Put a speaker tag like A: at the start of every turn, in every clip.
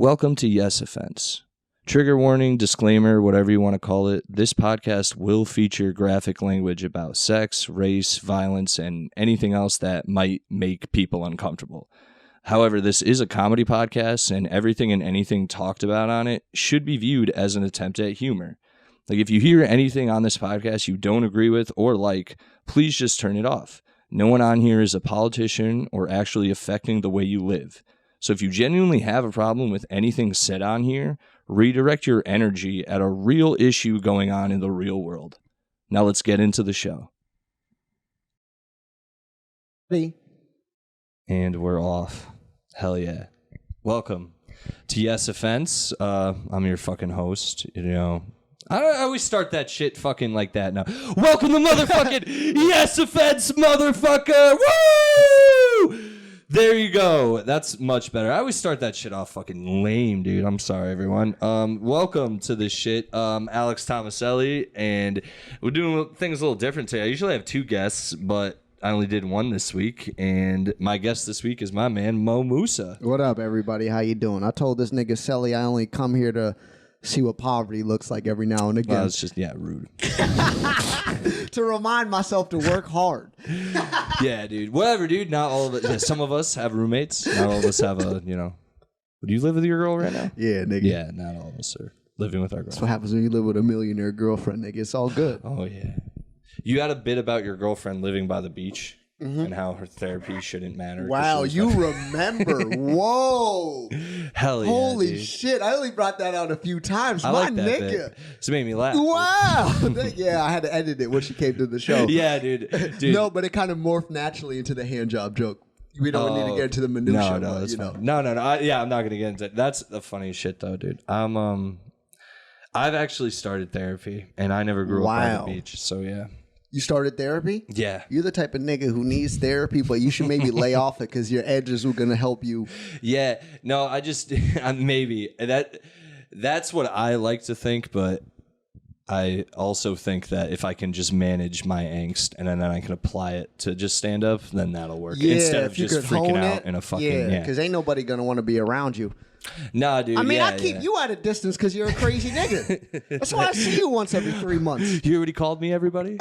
A: Welcome to Yes Offense. Trigger warning, disclaimer, whatever you want to call it, this podcast will feature graphic language about sex, race, violence, and anything else that might make people uncomfortable. However, this is a comedy podcast, and everything and anything talked about on it should be viewed as an attempt at humor. Like, if you hear anything on this podcast you don't agree with or like, please just turn it off. No one on here is a politician or actually affecting the way you live. So if you genuinely have a problem with anything said on here, redirect your energy at a real issue going on in the real world. Now let's get into the show. And we're off. Hell yeah. Welcome to Yes Offense. I'm your fucking host, you know. I always start that shit fucking like that now. Welcome to motherfucking Yes Offense, motherfucker! Woo! There you go. That's much better. I always start that shit off fucking lame, dude. I'm sorry, everyone. Welcome to this shit. Alex Tomaselli, and we're doing things a little different today. I usually have two guests, but I only did one this week, and my guest this week is my man, Mussa.
B: What up, everybody? How you doing? I told this nigga Selly I only come here to see what poverty looks like every now and again.
A: Well, it's just, rude.
B: To remind myself to work hard.
A: Yeah, dude. Whatever, dude. Not all of it. Yeah, some of us have roommates. Not all of us have a, Do you live with your girl right now?
B: Yeah, nigga.
A: Yeah, not all of us are living with our girl.
B: That's what happens when you live with a millionaire girlfriend, nigga. It's all good.
A: Oh, yeah. You got a bit about your girlfriend living by the beach and how her therapy shouldn't matter.
B: Wow, you remember. Whoa.
A: Hell yeah,
B: holy
A: dude.
B: shit. I only brought that out a few times.
A: I
B: My
A: like that
B: nigga.
A: bit. It made me laugh.
B: Wow. Yeah, I had to edit it when she came to the show.
A: Yeah, dude.
B: No, but it kind of morphed naturally into the hand job joke. We don't need to get into the minutia.
A: No, that's fine. No. I'm not going to get into it. That's the funniest shit, though, dude. I've actually started therapy, and I never grew up by the beach, so yeah.
B: You started therapy?
A: Yeah.
B: You're the type of nigga who needs therapy, but you should maybe lay off it because your edges are going to help you.
A: Yeah. No, I just, maybe. That's what I like to think, but I also think that if I can just manage my angst and then I can apply it to just stand up, then that'll work.
B: Yeah,
A: instead of just freaking out in a fucking,
B: yeah. Because ain't nobody going to want to be around you.
A: Nah, dude.
B: I mean, I keep you at a distance because you're a crazy nigga. That's why I see you once every 3 months.
A: You already called me everybody?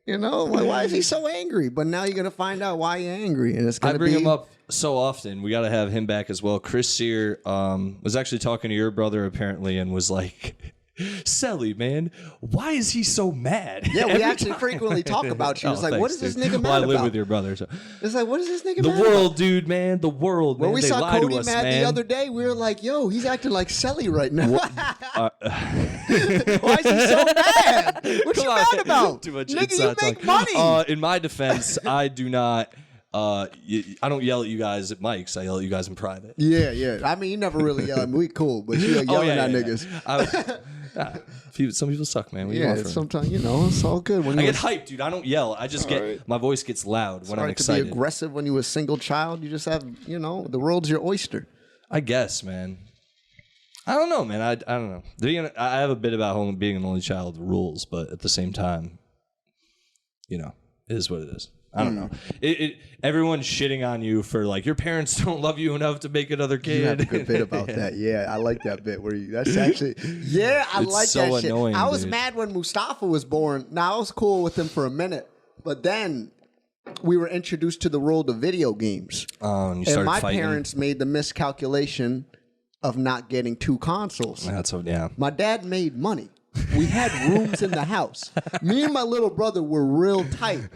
B: You know, like, why is he so angry? But now you're going to find out why you're angry. And it's going to be...
A: I bring him up so often. We got to have him back as well. Chris Sear was actually talking to your brother, apparently, and was like... Selly, man, why is he so mad?
B: Yeah, we actually frequently talk about you. It's like, what is this nigga mad about?
A: I live with your brother. So.
B: It's like, what is this nigga mad about?
A: The world, dude, man. The world, man.
B: When we saw Cody mad the other day, we were like, yo, he's acting like Selly right now. Why is he so mad? What you mad about?
A: Too much
B: nigga, you make money.
A: In my defense, I do not... I don't yell at you guys at mics. I yell at you guys in private.
B: Yeah. I mean, you never really yell at me. We cool, but you yelling at niggas.
A: Some people suck, man.
B: Sometimes, it's all good. When
A: I get hyped, dude. I don't yell. I just my voice gets loud when I'm excited.
B: To be aggressive when you were a single child. You just have, the world's your oyster.
A: I guess, man. I don't know, man. I don't know. I have a bit about being an only child rules, but at the same time, it is what it is. I don't know. Everyone's shitting on you for like your parents don't love you enough to make another kid.
B: You have a good bit about that. Yeah, I like that bit where that's actually. Yeah, I like so that shit.
A: Annoying,
B: I was mad when Mustafa was born. Now I was cool with him for a minute, but then we were introduced to the world of video games.
A: And you started
B: my
A: fighting.
B: Parents made the miscalculation of not getting 2 consoles. My dad made money. We had rooms in the house. Me and my little brother were real tight.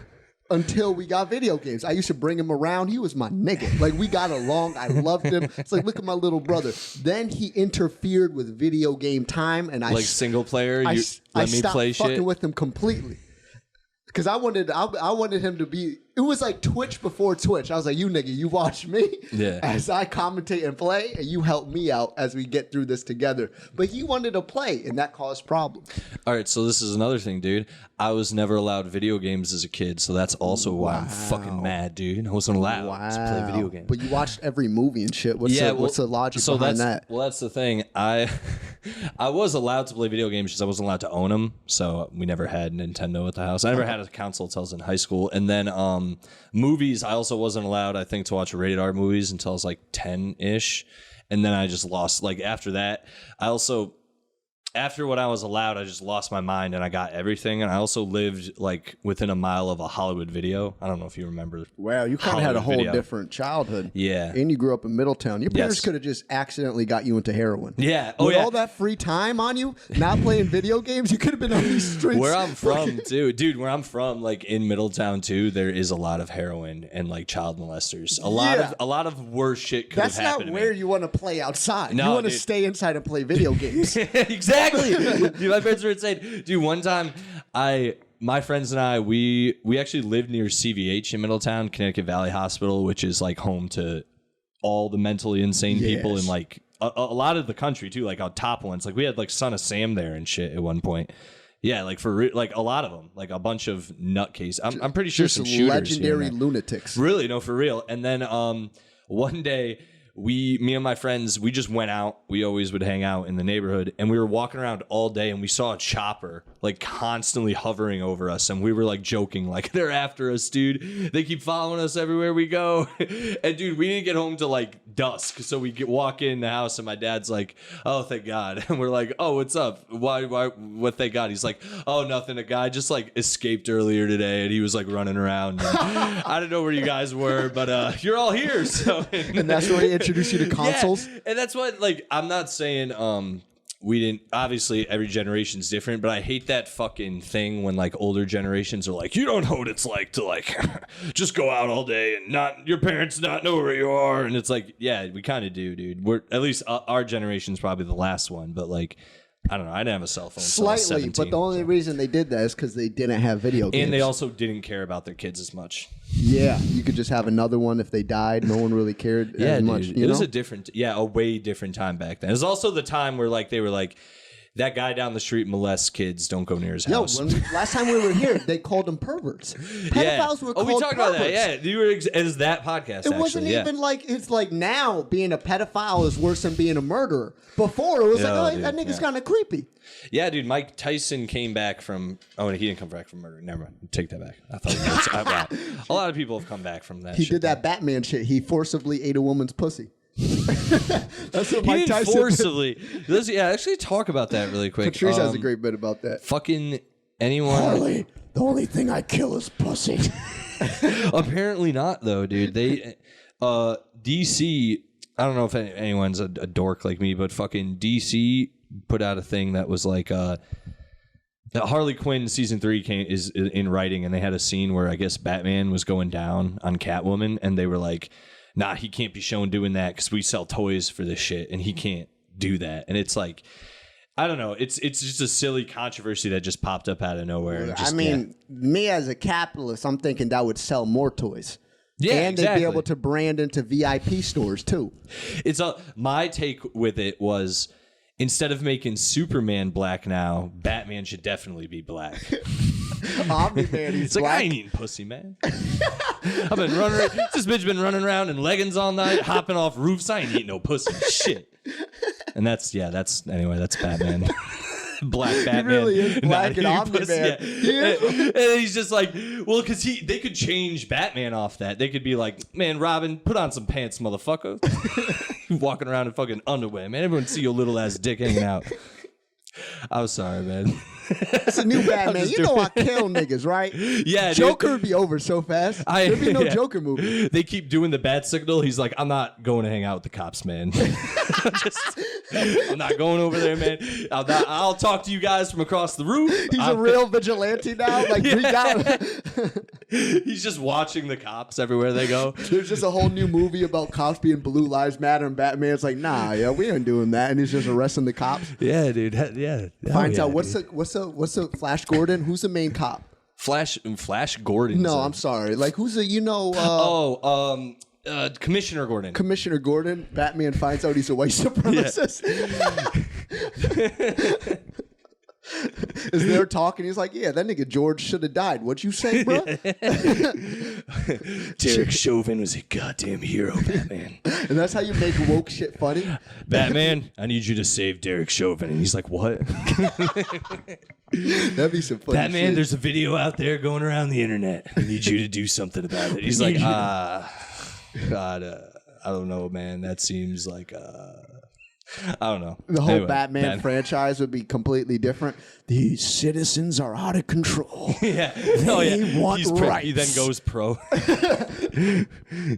B: Until we got video games. I used to bring him around. He was my nigga. Like, we got along. I loved him. It's like, look at my little brother. Then he interfered with video game time. And
A: single player? I
B: stopped
A: play
B: fucking
A: shit?
B: with him completely. Because I wanted him to be... It was like Twitch before Twitch. I was like, you nigga, you watch me as I commentate and play, and you help me out as we get through this together. But he wanted to play, and that caused problems.
A: All right, so this is another thing, dude. I was never allowed video games as a kid, so that's also why I'm fucking mad, dude. I wasn't allowed to play video games.
B: But you watched every movie and shit. What's the logic behind that?
A: Well, that's the thing. I was allowed to play video games because I wasn't allowed to own them, so we never had Nintendo at the house. I never had a console until I was in high school. And then movies, I also wasn't allowed, I think, to watch rated R movies until I was like 10-ish. And then I just lost, like, after that. After what I was allowed, I just lost my mind and I got everything. And I also lived like within a mile of a Hollywood Video. I don't know if you remember.
B: Wow, you kind of had a whole different childhood.
A: Yeah.
B: And you grew up in Middletown. Your parents could have just accidentally got you into heroin.
A: Yeah.
B: With all that free time on you, not playing video games, you could have been on these streets.
A: Where I'm from, too. Dude, where I'm from, like in Middletown, too, there is a lot of heroin and like child molesters. A lot of worse shit could have happened.
B: That's not where you want to play outside.
A: No,
B: you want to stay inside and play video games.
A: Exactly. Dude, my friends were insane. Dude, one time, my friends and I, we actually lived near CVH in Middletown, Connecticut Valley Hospital, which is like home to all the mentally insane people in like a lot of the country too, like our top ones. Like we had like Son of Sam there and shit at one point. Yeah, like like a lot of them, like a bunch of nutcases. I'm pretty sure some shooters,
B: legendary lunatics.
A: Really, no, for real. And then one day, me and my friends, we just went out. We always would hang out in the neighborhood, and we were walking around all day, and we saw a chopper like constantly hovering over us, and we were like joking, like they're after us, dude. They keep following us everywhere we go. And dude, we didn't get home till like dusk, so we walk in the house, and my dad's like, "Oh, thank God," and we're like, "Oh, what's up? Why? What? Thank God." He's like, "Oh, nothing. A guy just like escaped earlier today, and he was like running around. I don't know where you guys were, but you're all here." So
B: and that's where he introduced you to consoles.
A: Yeah. And that's what, like, I'm not saying we didn't, obviously every generation's different, but I hate that fucking thing when like older generations are like, you don't know what it's like to like just go out all day and not your parents not know where you are. And it's like, yeah, we kind of do, dude. We're at least our generation's probably the last one, but like, I don't know. I didn't have a cell phone.
B: Slightly, but the only reason they did that is because they didn't have video games.
A: And they also didn't care about their kids as much.
B: Yeah, you could just have another one if they died. No one really cared as much.
A: It was a way different time back then. It was also the time where like they were like, that guy down the street molests kids. Don't go near his house.
B: Last time we were here, they called them perverts. Pedophiles were called perverts. Oh, we talked about that.
A: Yeah, you were as that podcast.
B: It wasn't even like it's like now being a pedophile is worse than being a murderer. Before it was that nigga's kind of creepy.
A: Yeah, dude. Mike Tyson came back from. Oh, he didn't come back from murder. Never mind. Take that back. I thought a lot of people have come back from that.
B: He did that Batman shit. He forcibly ate a woman's pussy. That's what Mike Tyson
A: forcibly. Actually talk about that really quick.
B: Patrice has a great bit about that.
A: Fucking anyone.
B: Harley, the only thing I kill is pussy.
A: Apparently not, though, dude. They, DC. I don't know if anyone's a dork like me, but fucking DC put out a thing that was like, Harley Quinn season 3 is in writing, and they had a scene where I guess Batman was going down on Catwoman, and they were like, nah, he can't be shown doing that because we sell toys for this shit, and he can't do that. And it's like, I don't know. It's just a silly controversy that just popped up out of nowhere.
B: Me as a capitalist, I'm thinking that would sell more toys.
A: Yeah,
B: and they'd be able to brand into VIP stores too.
A: My take with it was, instead of making Superman black now, Batman should definitely be black.
B: Omni-Man, he's
A: like,
B: black.
A: I ain't eating pussy, man. I've been running. This bitch been running around in leggings all night, hopping off roofs. I ain't eating no pussy. Shit. And that's Batman. Black Batman.
B: He really is black and Omni-Man.
A: Yeah. And he's just like, well, because they could change Batman off that. They could be like, man, Robin, put on some pants, motherfucker. Walking around in fucking underwear, man. Everyone see your little ass dick hanging out. I'm sorry, man.
B: It's a new Batman. You know I kill niggas, right?
A: Yeah,
B: Joker would be over so fast. There'd be no Joker movie.
A: They keep doing the bat signal. He's like, I'm not going to hang out with the cops, man. I'm not going over there, man. I'll talk to you guys from across the roof.
B: He's a real vigilante now. Like, we got
A: He's just watching the cops everywhere they go.
B: There's just a whole new movie about cops being Blue Lives Matter, and Batman's like, nah, yeah, we ain't doing that, and he's just arresting the cops.
A: Yeah, dude. Yeah.
B: Finds out what's the Flash Gordon? Who's the main cop?
A: Flash Gordon.
B: No, I'm sorry. Like, who's the
A: Commissioner Gordon.
B: Commissioner Gordon. Batman finds out he's a white supremacist. Is there talking? He's like, yeah, that nigga George should have died. What'd you say, bro?
A: Derek Chauvin was a goddamn hero, Batman.
B: And that's how you make woke shit funny?
A: Batman, I need you to save Derek Chauvin. And he's like, what?
B: That'd be some funny
A: Batman,
B: shit.
A: there's a video out there going around the internet. I need you to do something about it. He's like, God, I don't know, man. That seems like, I don't know.
B: The whole Batman franchise would be completely different. These citizens are out of control.
A: Yeah.
B: They want rights.
A: He then goes pro.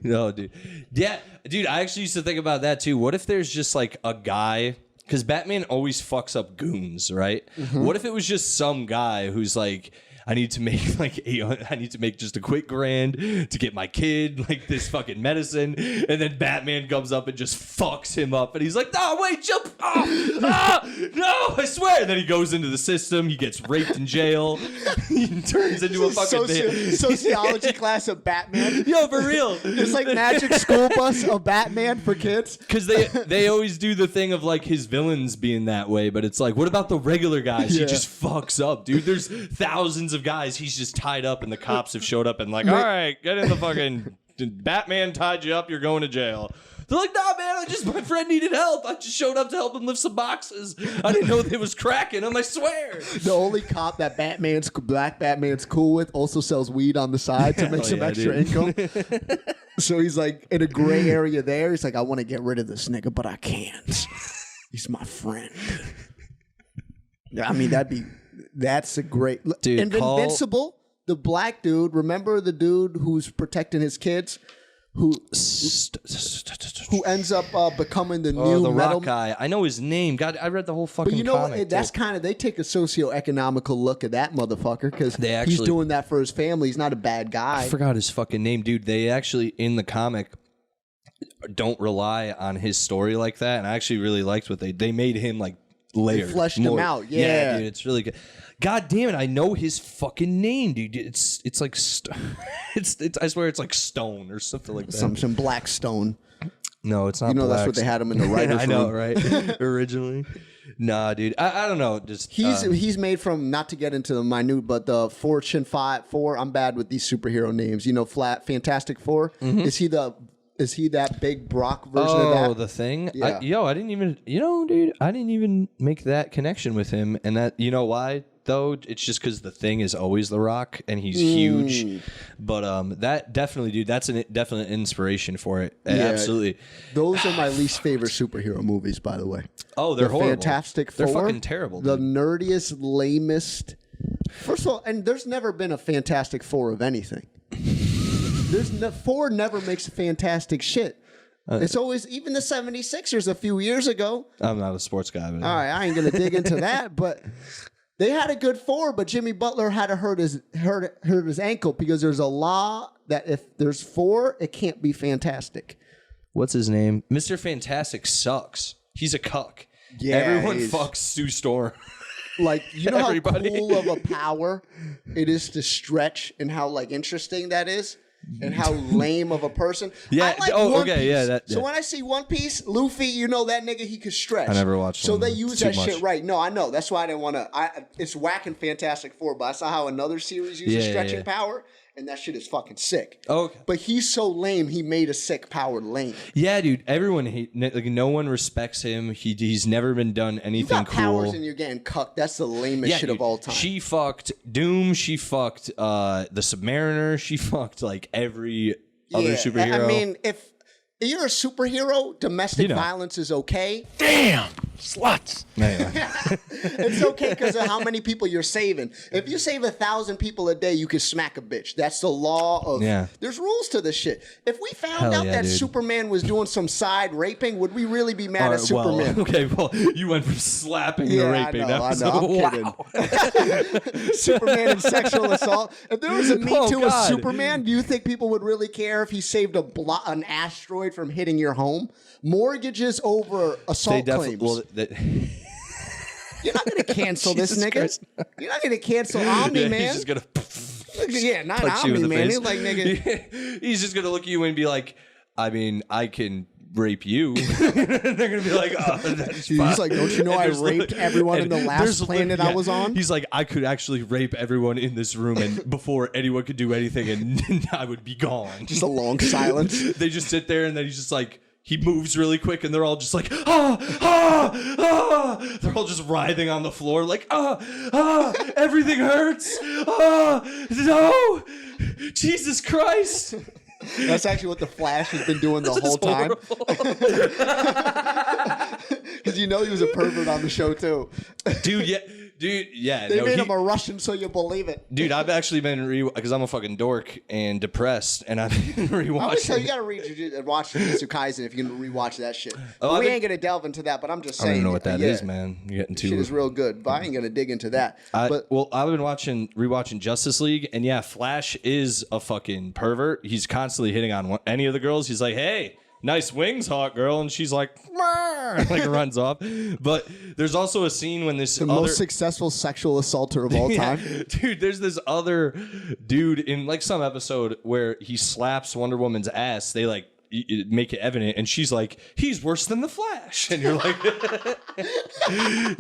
A: No, dude. Yeah, dude, I actually used to think about that too. What if there's just like a guy, because Batman always fucks up goons, right? Mm-hmm. What if it was just some guy who's like, I need to make I need to make just a quick $1,000 to get my kid like this fucking medicine, and then Batman comes up and just fucks him up, and he's like, "No, wait, jump! No, I swear!" And then he goes into the system, he gets raped in jail, he turns into a fucking
B: sociology class of Batman.
A: Yo, for real,
B: it's like Magic School Bus of Batman for kids.
A: Because they always do the thing of like his villains being that way, but it's like, what about the regular guys? Yeah. He just fucks up, dude. There's thousands of guys he's just tied up, and the cops have showed up and like, all right, get in the fucking Batman tied you up, you're going to jail. They're like, nah, man, my friend needed help. I just showed up to help him lift some boxes. I didn't know it was cracking him, I swear.
B: The only cop that Black Batman's cool with also sells weed on the side to make some extra income. So he's like in a gray area there. He's like, I want to get rid of this nigga, but I can't. He's my friend. I mean, that's a great...
A: Dude,
B: Invincible, the black dude, remember the dude who's protecting his kids? Who ends up becoming the new
A: the
B: metal
A: rock guy. I know his name. God, I read the whole fucking
B: But you know
A: comic,
B: what? That's kind of... They take a socio-economical look at that motherfucker because he's doing that for his family. He's not a bad guy.
A: I forgot his fucking name, dude. They actually, in the comic, don't rely on his story like that, and I actually really liked what they made him like layered.
B: They fleshed him out,
A: yeah, dude, it's really good. God damn it, I know his fucking name, dude. It's like it's I swear it's like Stone or something like that.
B: Some black stone.
A: No, it's not.
B: You know
A: black.
B: that's what they had him in the writer's room.
A: I know, right? Originally. Nah, dude. I don't know. Just
B: he's made from, not to get into the minute, but the Fortune 4. I'm bad with these superhero names. You know, Fantastic Four. Mm-hmm. Is he that big Brock version of that?
A: Oh, the Thing?
B: Yeah.
A: I didn't even, dude, I didn't even make that connection with him. And that, you know why, though? It's just because the Thing is always The Rock, and he's huge. But that definitely, dude, that's a definite inspiration for it. Yeah, absolutely.
B: Those are my least favorite superhero movies, by the way.
A: Oh, they're horrible.
B: Fantastic Four.
A: They're fucking terrible,
B: dude. The
A: dude.
B: nerdiest, lamest. First of all, and there's never been a Fantastic Four of anything. Four never makes fantastic shit. It's always, even the 76ers a few years ago.
A: I'm not a sports guy. But
B: all right, I ain't going to dig into that, but they had a good four, but Jimmy Butler had to hurt his ankle because there's a law that if there's four, it can't be fantastic.
A: What's his name? Mr. Fantastic sucks. He's a cuck.
B: Yeah,
A: everyone fucks Sue Storm.
B: Like, you know how cool of a power it is to stretch and how like interesting that is? And how lame of a person.
A: Yeah.
B: I like One Piece.
A: Yeah.
B: So when I see One Piece, Luffy, you know that nigga, he could stretch.
A: I never watched.
B: So they use that shit right. No, I know. That's why I didn't want to. It's whack and Fantastic Four, but I saw how another series uses stretching power, and that shit is fucking sick.
A: Okay.
B: But he's so lame, he made a sick power lame.
A: Yeah, dude. Everyone no one respects him. He's never been done anything
B: you got
A: cool.
B: Powers and you're getting cucked. That's the lamest shit of all time.
A: She fucked Doom. She fucked the Submariner. She fucked like every other superhero.
B: I mean, if you're a superhero, domestic violence is okay.
C: Damn, sluts.
B: It's okay because of how many people you're saving. If you save 1,000 people a day, you can smack a bitch. That's the law of...
A: Yeah.
B: There's rules to this shit. If we found out that Superman was doing some side raping, would we really be mad at Superman?
A: Well, you went from slapping to raping.
B: I know. I'm kidding. Superman and sexual assault. If there was a Me Too of Superman, do you think people would really care if he saved an asteroid from hitting your home? Mortgages over assault claims. You're not going to cancel this nigga. You're not going to cancel Omni, man.
A: He's just going to
B: not Omni, man. He's like, nigga.
A: He's just going to look at you and be like, I mean, I can rape you. They're gonna be like, oh, that's fine.
B: He's like, don't you know I raped everyone in the last planet I was on?
A: He's like, I could actually rape everyone in this room, and before anyone could do anything, and I would be gone.
B: Just a long silence.
A: They just sit there, and then he's just like, he moves really quick, and they're all just like, ah, ah, ah. They're all just writhing on the floor, like, ah, ah, everything hurts. Ah, no, Jesus Christ.
B: That's actually what the Flash has been doing the whole time. Because you know he was a pervert on the show too.
A: Dude, yeah.
B: They made him a Russian so you believe it.
A: Dude, I've actually been because I'm a fucking dork and depressed, and I've been rewatching.
B: I always tell you, you gotta read and watch Jujutsu Kaisen if you can rewatch that shit. We ain't gonna delve into that, but I'm just saying.
A: I don't know what that is, man. You're getting too.
B: Shit is real good, but I ain't gonna dig into that.
A: I've been rewatching Justice League, and yeah, Flash is a fucking pervert. He's constantly hitting on any of the girls. He's like, hey. Nice wings, hot girl, and she's like, like runs off. But there's also a scene when this
B: most successful sexual assaulter of all time,
A: dude. There's this other dude in like some episode where he slaps Wonder Woman's ass. They like make it evident, and she's like, he's worse than the Flash, and you're like,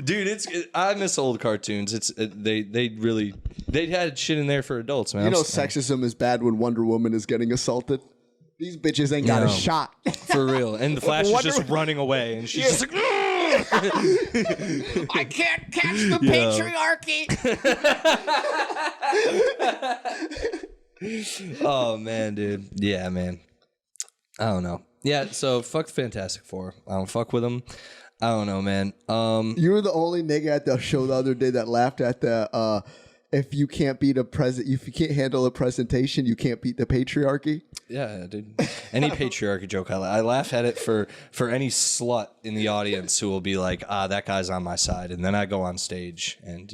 A: dude, I miss old cartoons. They had shit in there for adults, man.
B: You know, sexism is bad when Wonder Woman is getting assaulted. These bitches ain't got a shot.
A: For real. And the Flash is just running away. And she's just like,
B: I can't catch the
A: patriarchy. Oh, man, dude. Yeah, man. I don't know. Yeah, so fuck Fantastic Four. I don't fuck with them. I don't know, man.
B: You were the only nigga at the show the other day that laughed at the... if you can't handle a presentation, you can't beat the patriarchy.
A: Yeah, dude. Any patriarchy joke, I laugh at it for any slut in the audience who will be like, that guy's on my side, and then I go on stage and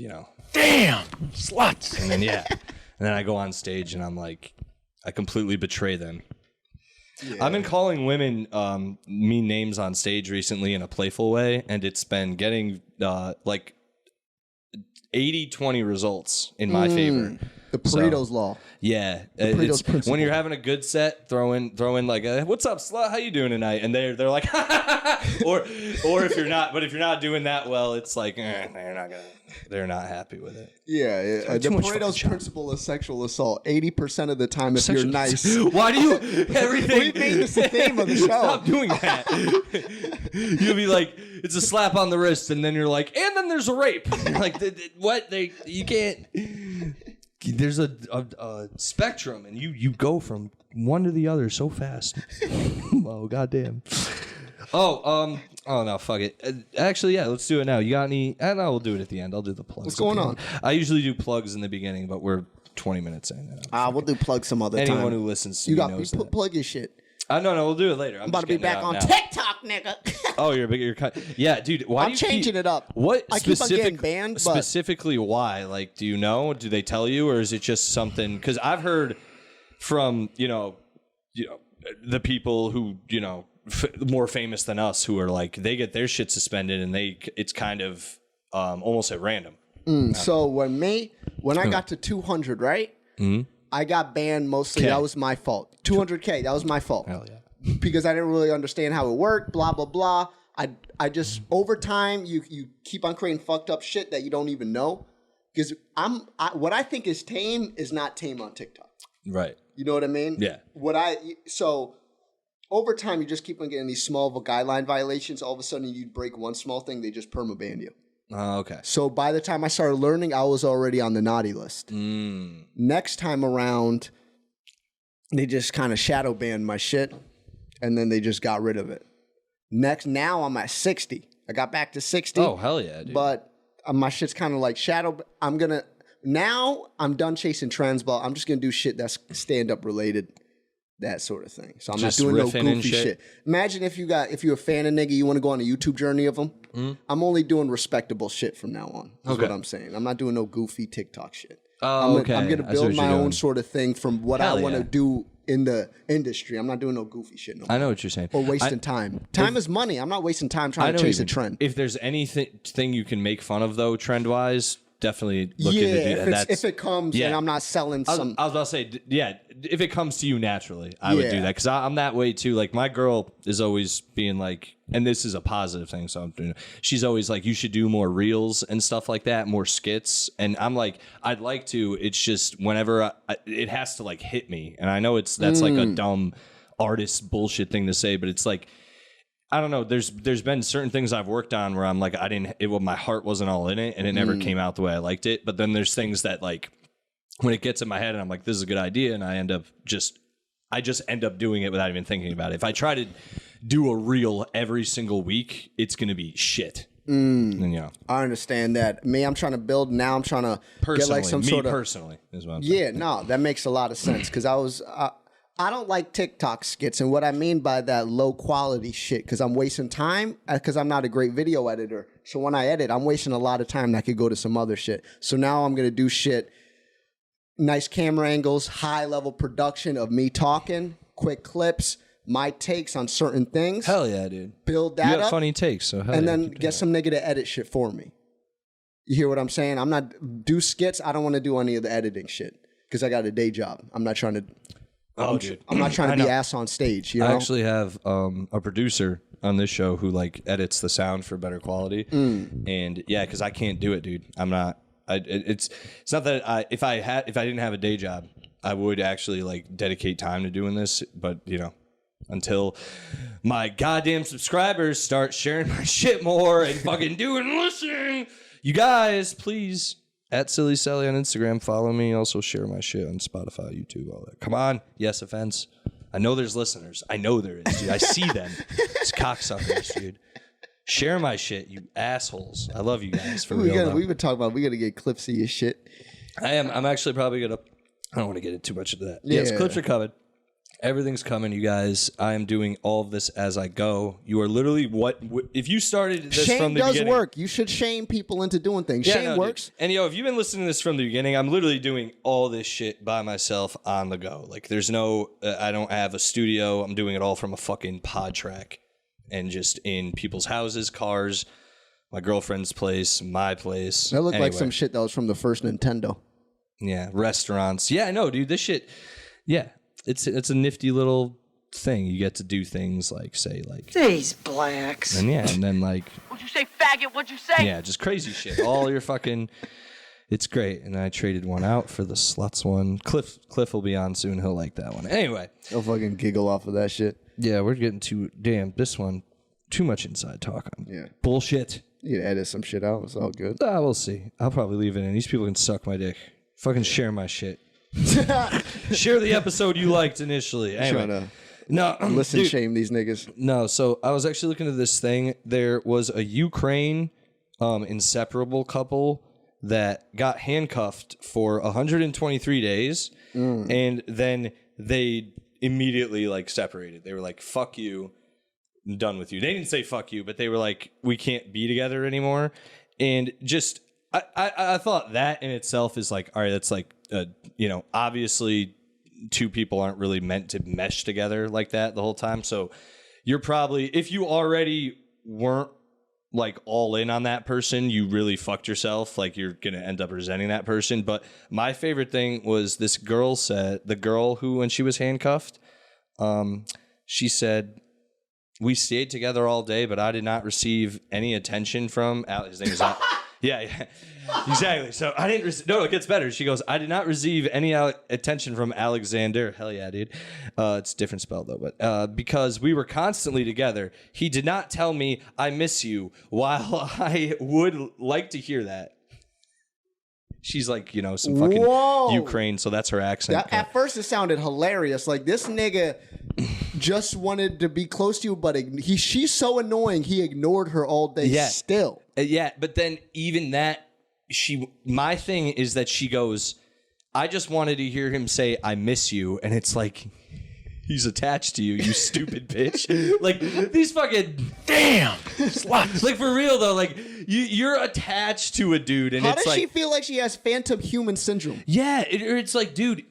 C: damn sluts,
A: and then and then I go on stage and I'm like, I completely betray them. Yeah. I've been calling women mean names on stage recently in a playful way, and it's been getting like 80-20 results in my favor.
B: The Pareto's law.
A: Yeah, it's when you're having a good set, throw in like, "What's up, slut? How you doing tonight?" And they're like, or if you're not doing that well, it's like they're not happy with it.
B: Yeah. The Pareto's principle of sexual assault: 80% of the time, if you're nice.
A: Why do you everything?
B: We made this the theme of the show.
A: Stop doing that. You'll be like, it's a slap on the wrist, and then you're like, and then there's a rape. You're like, what? You can't. There's a spectrum, and you go from one to the other so fast. Oh, goddamn. Oh no, fuck it. Actually, yeah, let's do it now. You got any? No, we'll do it at the end. I'll do the plugs.
B: What's going on?
A: I usually do plugs in the beginning, but we're 20 minutes in.
B: We'll do plugs some other time.
A: Anyone who listens to me knows that.
B: Plug your shit.
A: No, we'll do it later.
B: I'm about to be back on TikTok, nigga.
A: Oh, you're yeah, dude. Why?
B: I'm changing it up.
A: What?
B: I keep on getting banned.
A: Specifically, why? Like, do you know? Do they tell you, or is it just something? Because I've heard from the people who more famous than us who are like they get their shit suspended and it's kind of almost at random.
B: So when I got to 200, right? Mm-hmm. I got banned mostly. That was my fault. 200K. That was my fault.
A: Hell yeah.
B: Because I didn't really understand how it worked. Blah blah blah. I just over time you keep on creating fucked up shit that you don't even know. Because what I think is tame is not tame on TikTok.
A: Right.
B: You know what I mean?
A: Yeah.
B: So over time you just keep on getting these small guideline violations. All of a sudden you break one small thing, they just permaban you.
A: Oh, okay.
B: So by the time I started learning, I was already on the naughty list. Next time around, they just kind of shadow banned my shit, and then they just got rid of it. Now I'm at 60. I got back to 60.
A: Oh, hell yeah, dude.
B: But my shit's kind of like shadow. Now I'm done chasing trends, but I'm just going to do shit that's stand-up related. That sort of thing. So I'm just not doing no goofy shit. Imagine if you're a fan of nigga, you want to go on a YouTube journey of them. I'm only doing respectable shit from now on. Is what I'm saying. I'm not doing no goofy TikTok shit.
A: Oh, okay.
B: I'm gonna build my own sort of thing from what I want to do in the industry. I'm not doing no goofy shit no more.
A: I know what you're saying.
B: Or wasting time. Time is money. I'm not wasting time trying to chase a trend.
A: If there's anything you can make fun of though, trend wise, definitely look into that.
B: If it comes and I'm not selling some.
A: I was about to say, if it comes to you naturally, I would do that because I'm that way too. Like my girl is always being like, and this is a positive thing, so I'm doing it. She's always like, you should do more reels and stuff like that, more skits. And I'm like, I'd like to. It's just whenever it has to like hit me, and I know that's like a dumb artist bullshit thing to say, but it's like, I don't know. There's been certain things I've worked on where I'm like, my heart wasn't all in it, and it never came out the way I liked it. But then there's things that like, when it gets in my head and I'm like, this is a good idea, and I just end up doing it without even thinking about it. If I try to do a reel every single week, it's going to be shit. And,
B: I understand that. Me, I'm trying to build now. I'm trying to get like some sort of
A: personally is what I'm saying.
B: Yeah, no, that makes a lot of sense because I don't like TikTok skits, and what I mean by that low quality shit, because I'm wasting time because I'm not a great video editor. So when I edit, I'm wasting a lot of time that could go to some other shit. So now I'm gonna do shit. Nice camera angles, high level production of me talking, quick clips, my takes on certain things.
A: Hell yeah, dude.
B: Build that
A: you have
B: up.
A: Funny takes, so hell
B: and
A: yeah,
B: then get some nigga to edit shit for me. You hear what I'm saying? I'm not do skits. I don't want to do any of the editing shit because I got a day job. I'm not trying to.
A: Dude.
B: I'm not trying to be ass on stage. You know?
A: I actually have a producer on this show who like edits the sound for better quality, and yeah, because I can't do it, dude. I'm not. It's not that if I didn't have a day job, I would actually like dedicate time to doing this. But until my goddamn subscribers start sharing my shit more and fucking doing listening, you guys, please at Silly Sally on Instagram, follow me. Also share my shit on Spotify, YouTube, all that. Come on, yes offense. I know there's listeners. I know there is, dude. I see them. It's cocksuckers, dude. Share my shit, you assholes. I love you guys for real.
B: We've been talking about we got to get clips of your shit.
A: I'm actually probably going to... I don't want to get into too much of that. Yes, clips are coming. Everything's coming, you guys. I am doing all of this as I go. You are literally if you started this from the beginning...
B: Shame does work. You should shame people into doing things. Shame works.
A: Dude. And if you've been listening to this from the beginning, I'm literally doing all this shit by myself on the go. Like there's no... I don't have a studio. I'm doing it all from a fucking pod track. And just in people's houses, cars, my girlfriend's place, my place.
B: That looked like some shit that was from the first Nintendo.
A: Yeah, restaurants. Yeah, I know, dude. This shit, yeah, it's a nifty little thing. You get to do things like, say, like...
D: These blacks.
A: And yeah, and then like...
D: What'd you say, faggot? What'd you say?
A: Yeah, just crazy shit. All your fucking... It's great. And I traded one out for the sluts one. Cliff will be on soon. He'll like that one. Anyway.
B: He'll fucking giggle off of that shit.
A: Yeah, we're getting this one, too much inside talk on. Yeah. Bullshit.
B: You can edit some shit out. It's all good.
A: We'll see. I'll probably leave it in. These people can suck my dick. Fucking share my shit. Share the episode you liked initially. Anyway.
B: Listen, shame these niggas.
A: No, so I was actually looking at this thing. There was a Ukraine inseparable couple that got handcuffed for 123 days, and then they immediately like separated. They were like, fuck you, I'm done with you. They didn't say fuck you, but they were like, we can't be together anymore. And just I thought that in itself is like, all right, that's like obviously two people aren't really meant to mesh together like that the whole time. So you're probably, if you already weren't like all in on that person, you really fucked yourself. Like you're gonna end up resenting that person. But my favorite thing was this girl said, the girl who, when she was handcuffed, she said, we stayed together all day, but I did not receive any attention from his name is yeah, exactly. So I didn't no, it gets better. She goes, I did not receive any attention from Alexander. Hell yeah, dude. It's different spell though, but because we were constantly together, he did not tell me I miss you. While I would like to hear that. She's like, some fucking Ukraine, so that's her accent.
B: At first, it sounded hilarious. Like, this nigga just wanted to be close to you, but she's so annoying, he ignored her all day still.
A: Yeah, but then even that, my thing is that she goes, I just wanted to hear him say, I miss you, and it's like... He's attached to you, you stupid bitch. Like, these fucking...
C: Damn! Sluts!
A: Like, for real, though, like, you're attached to a dude, and
B: How does she feel like she has phantom human syndrome?
A: Yeah, it's like, dude,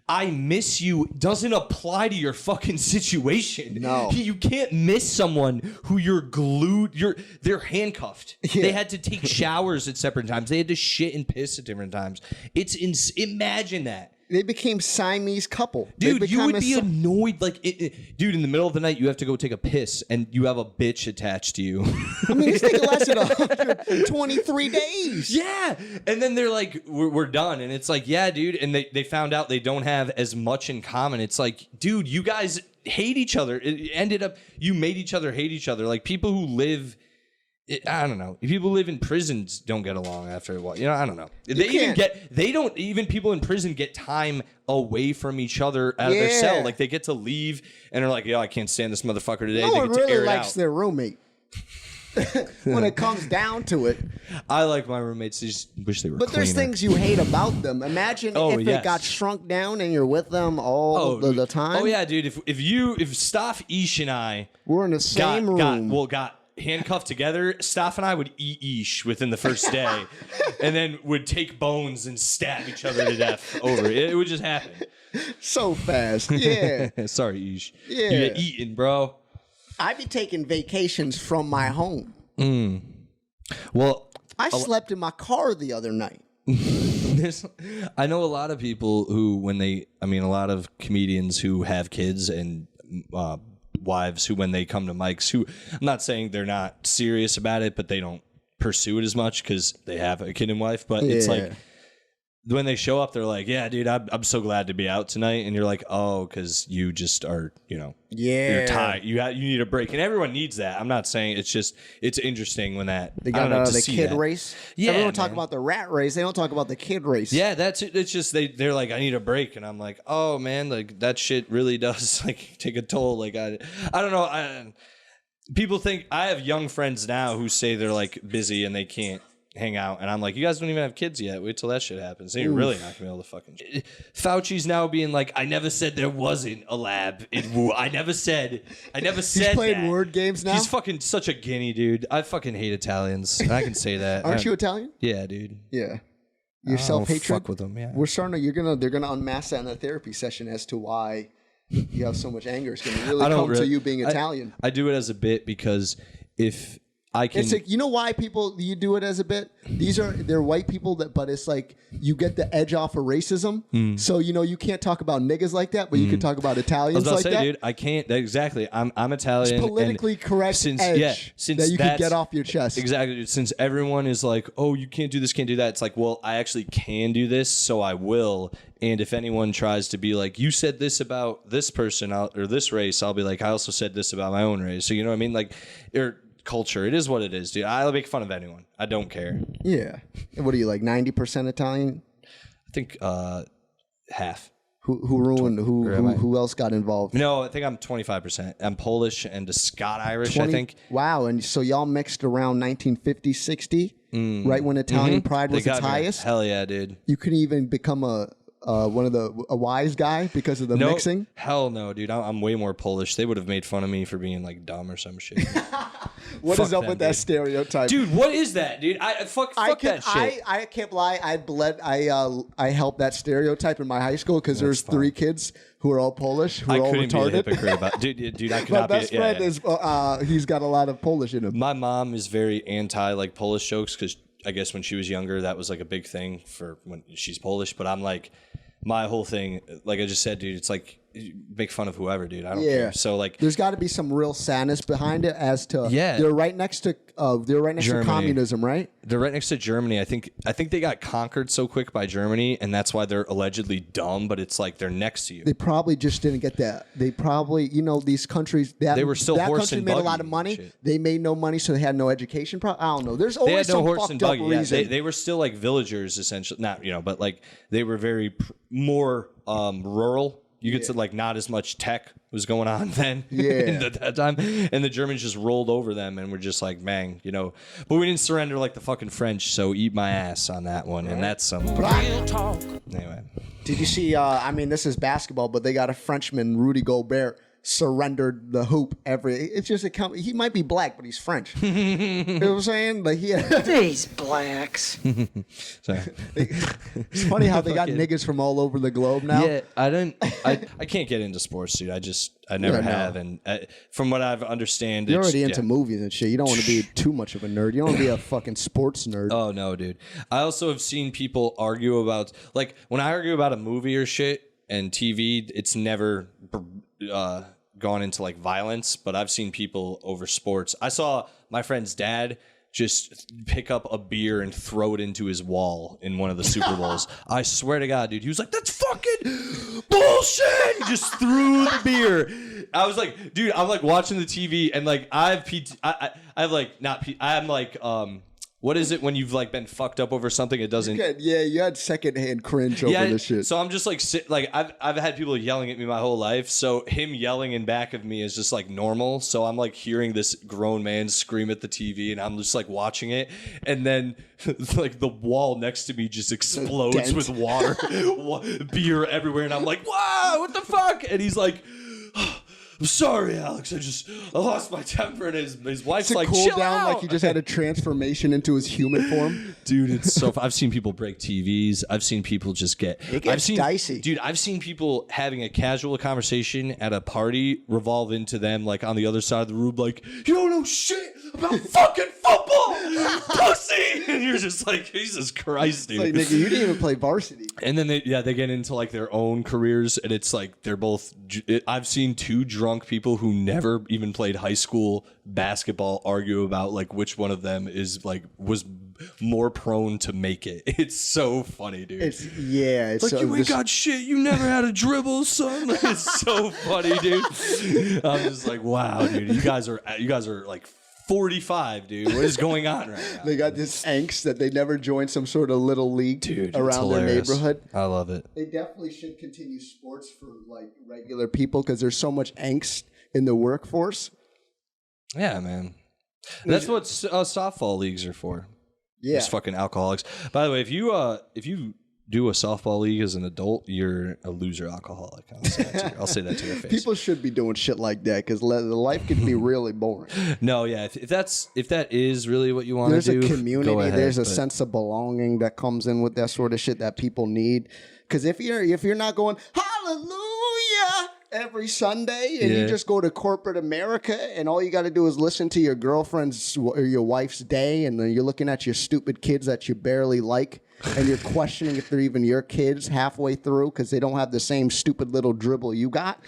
A: I miss you doesn't apply to your fucking situation.
B: No.
A: You can't miss someone who you're glued... They're handcuffed. Yeah. They had to take showers at separate times. They had to shit and piss at different times. Imagine that.
B: They became Siamese couple.
A: Dude, you would be annoyed. Like, dude, in the middle of the night, you have to go take a piss, and you have a bitch attached to you.
B: I mean, this thing lasted 123 days.
A: Yeah. And then they're like, we're done. And it's like, yeah, dude. And they found out they don't have as much in common. It's like, dude, you guys hate each other. It ended up, you made each other hate each other. Like, people who live... I don't know. People who live in prisons don't get along after a while. You know, I don't know. Even people in prison get time away from each other out of their cell. Like, they get to leave and are like, yo, I can't stand this motherfucker today.
B: No one really likes their roommate. When it comes down to it.
A: I like my roommates. I just wish they were cleaner.
B: There's things you hate about them. Imagine if it got shrunk down and you're with them all the time.
A: Oh, yeah, dude. If Staff, Ish, and I...
B: We're in the same room.
A: got handcuffed together, Staff and I would eat Ish within the first day, and then would take bones and stab each other to death over it. It would just happen
B: so fast. Yeah.
A: Sorry, Ish.
B: Yeah.
A: You get eaten, bro.
B: I'd be taking vacations from my home.
A: Well,
B: I slept in my car the other night.
A: I know a lot of people who, a lot of comedians who have kids and wives who, when they come to mics, who, I'm not saying they're not serious about it, but they don't pursue it as much because they have a kid and wife. But it's like, when they show up, they're like, yeah, dude, I'm so glad to be out tonight. And you're like, oh, because you just are, you're tired. You need a break. And everyone needs that. I'm not saying it's interesting when
B: they got the kid race.
A: Yeah.
B: Everyone talk about the rat race. They don't talk about the kid race.
A: Yeah, that's it. It's just, they're like, I need a break. And I'm like, oh, man, like that shit really does like take a toll. Like, I don't know. People think, I have young friends now who say they're like busy and they can't hang out, and I'm like, you guys don't even have kids yet. Wait till that shit happens. Then you're really not gonna be able to fucking. Fauci's now being like, I never said there wasn't a lab in Wu. I never said. He's
B: playing
A: that.
B: Word games now.
A: He's fucking such a guinea, dude. I fucking hate Italians. I can say that.
B: Aren't you Italian?
A: Yeah, dude.
B: Yeah. You're self-hatred.
A: Fuck with them. Yeah.
B: We're starting to. They're gonna unmask that in a therapy session as to why you have so much anger. It's gonna really come to you being Italian.
A: I do it as a bit because if I can.
B: It's like, you know why you do it as a bit? They're white people but it's like you get the edge off of racism. So you can't talk about niggas like that, but you can talk about Italians like that.
A: Dude, I can't. Exactly. I'm Italian.
B: It's politically correct edge that you can get off your chest.
A: Exactly. Dude. Since everyone is like, oh, you can't do this, can't do that. It's like, well, I actually can do this, so I will. And if anyone tries to be like, you said this about this person or this race, I'll be like, I also said this about my own race. So you know what I mean? Like, culture. It is what it is, dude. I'll make fun of anyone. I don't care.
B: Yeah. And what are you, like 90% Italian?
A: I think half.
B: Who ruined? Who else got involved?
A: No, I think I'm 25%. I'm Polish and a Scot Irish. I think.
B: Wow, and so y'all mixed around 1950, 60, right when Italian pride was its highest.
A: Hell yeah, dude.
B: You could even become a wise guy because of the mixing.
A: Hell no, dude. I'm way more Polish. They would have made fun of me for being like dumb or some shit.
B: What is up with that stereotype,
A: dude? What is that, dude? Fuck that shit.
B: I can't lie. I helped that stereotype in my high school because there's 3 kids who are all Polish who are all retarded.
A: Be a hypocrite about, dude. I could
B: my
A: not
B: best friend is he's got a lot of Polish in him.
A: My mom is very anti like Polish jokes because I guess when she was younger that was like a big thing for when she's Polish. But I'm like, my whole thing, like I just said, dude, it's like make fun of whoever, dude. I don't care. So like,
B: there's got to be some real sadness behind it. As to they're right next to communism, right?
A: They're right next to Germany. I think they got conquered so quick by Germany, and that's why they're allegedly dumb. But it's like they're next to you.
B: They probably just didn't get that. They probably, these countries they were still that country made a lot of money. Shit. They made no money, so they had no education. I don't know. There's always some fucked up reason.
A: They were still like villagers, essentially. Not but like they were very more rural. You could say like not as much tech was going on then at that time. And the Germans just rolled over them and were just like, bang, But we didn't surrender like the fucking French, so eat my ass on that one. And that's some real talk. Anyway.
B: Did you see, this is basketball, but they got a Frenchman, Rudy Gobert, surrendered the hoop it's just he might be black, but he's French. You know what I'm saying? Like
D: These blacks.
A: Sorry.
B: It's funny how they got niggas from all over the globe now.
A: Yeah, I can't get into sports, dude. I never have, and from what I've understand,
B: you're already into movies and shit. You don't want to be too much of a nerd. You don't want to be a fucking sports nerd.
A: Oh no, dude. I also have seen people argue about, like, when I argue about a movie or shit and TV, it's never gone into like violence, but I've seen people over sports. I saw my friend's dad just pick up a beer and throw it into his wall in one of the Super Bowls. I swear to God, dude. He was like, "That's fucking bullshit." He just threw the beer. I was like, dude, I'm like watching the TV and like I'm like, what is it when you've like been fucked up over something? It doesn't.
B: You had secondhand cringe over this shit.
A: So I'm just like, I've had people yelling at me my whole life. So him yelling in back of me is just like normal. So I'm like hearing this grown man scream at the TV, and I'm just like watching it, and then like the wall next to me just explodes with water, beer everywhere, and I'm like, wow, what the fuck? And he's like, I'm sorry, Alex. I lost my temper, and his wife's like,
B: cool
A: chill
B: down,
A: out.
B: like he just had a transformation into his human form.
A: Dude, it's so. I've seen people break TVs. I've seen people just get.
B: It gets dicey,
A: dude. I've seen people having a casual conversation at a party revolve into them like on the other side of the room, like, you don't know shit about fucking football, pussy. And you're just like, Jesus Christ, dude.
B: It's like, nigga, you didn't even play varsity.
A: And then they get into like their own careers, and it's like they're both. I've seen two drunk people who never even played high school basketball argue about like which one of them was more prone to make it. It's so funny, dude.
B: It's
A: like, you ain't got shit. You never had a dribble, son. It's so funny, dude. I'm just like, wow, dude. You guys are like 45, dude. What is going on right now?
B: They got this angst that they never joined some sort of little league, dude, around their neighborhood.
A: I love it.
B: They definitely should continue sports for like regular people because there's so much angst in the workforce.
A: Yeah, man. That's what softball leagues are for.
B: Yeah,
A: just fucking alcoholics. By the way, if you do a softball league as an adult, you're a loser alcoholic. I'll say that to your face.
B: People should be doing shit like that because the life can be really boring.
A: No, yeah. If that is really what you want to do,
B: there's a community.
A: Go ahead,
B: there's a sense of belonging that comes in with that sort of shit that people need. Because if you're not going hallelujah every Sunday and you just go to corporate America and all you got to do is listen to your girlfriend's or your wife's day, and then you're looking at your stupid kids that you barely like. And you're questioning if they're even your kids halfway through because they don't have the same stupid little dribble you got.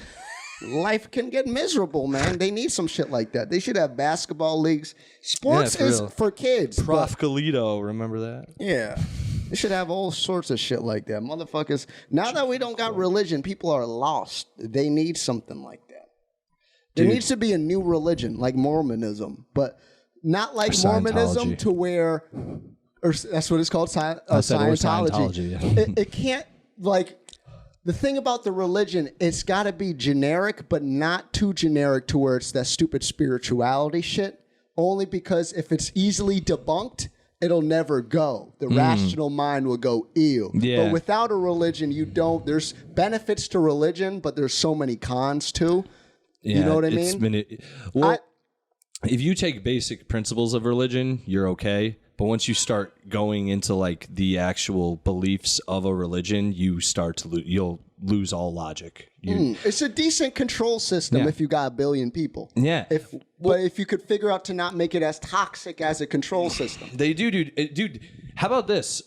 B: Life can get miserable, man. They need some shit like that. They should have basketball leagues. Sports is for kids.
A: Prof Galito, remember that?
B: Yeah. They should have all sorts of shit like that. Motherfuckers, now that we don't got religion, people are lost. They need something like that. There needs to be a new religion, like Mormonism, but not like Mormonism to where... Or that's what it's called, Scientology.
A: Yeah.
B: It can't, like, the thing about the religion, it's got to be generic, but not too generic to where it's that stupid spirituality shit. Only because if it's easily debunked, it'll never go. The rational mind will go, ew.
A: Yeah.
B: But without a religion, there's benefits to religion, but there's so many cons too.
A: Yeah,
B: you know what I mean?
A: If you take basic principles of religion, you're okay. But once you start going into like the actual beliefs of a religion, you'll lose all logic.
B: It's a decent control system if you got a billion people.
A: Yeah.
B: But if you could figure out to not make it as toxic as a control system.
A: They do, dude. Dude, how about this?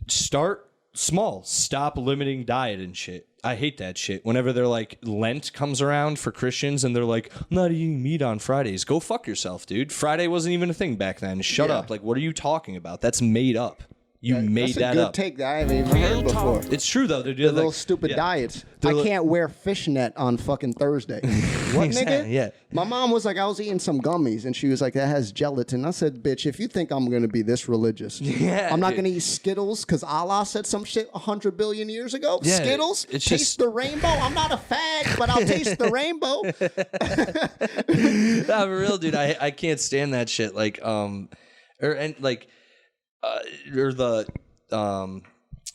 A: Start small. Stop limiting diet and shit. I hate that shit. Whenever they're like, Lent comes around for Christians and they're like, I'm not eating meat on Fridays. Go fuck yourself, dude. Friday wasn't even a thing back then. Shut up. Like, what are you talking about? That's made up. You made that up.
B: That's a good take that I haven't even heard before.
A: It's true, though. They're
B: the little stupid diets. I can't wear fishnet on fucking Thursday. What, nigga?
A: Yeah.
B: My mom was like, I was eating some gummies, and she was like, that has gelatin. I said, bitch, if you think I'm going to be this religious, I'm not going to eat Skittles because Allah said some shit 100 billion years ago. Yeah, Skittles? Taste the rainbow? I'm not a fag, but I'll taste the rainbow.
A: Nah, for real, dude. I can't stand that shit. Like,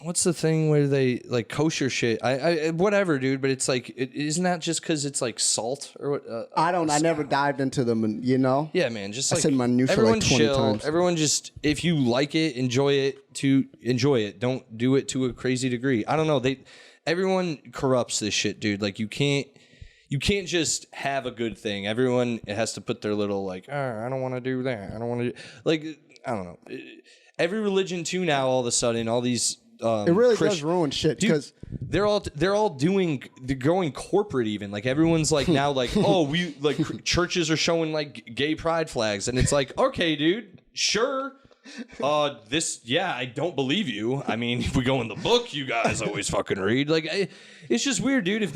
A: what's the thing where they like kosher shit? I whatever, dude. But it's like, isn't that just because it's like salt or what?
B: I never dived into them, and you know.
A: Yeah, man. Just
B: I
A: like
B: said minutia
A: everyone
B: like 20
A: chill.
B: times.
A: Everyone just, if you like it, enjoy it. Don't do it to a crazy degree. I don't know. Everyone corrupts this shit, dude. Like you can't just have a good thing. Everyone has to put their little like, I don't want to do that. I don't want to like, I don't know. Every religion too now. All of a sudden, all these.
B: It really does ruin shit because
A: they're all they're going corporate even. Like everyone's like now like, oh, we like churches are showing like gay pride flags, and it's like, okay, dude, sure. I don't believe you. I mean, if we go in the book, you guys always fucking read. Like, it's just weird, dude. If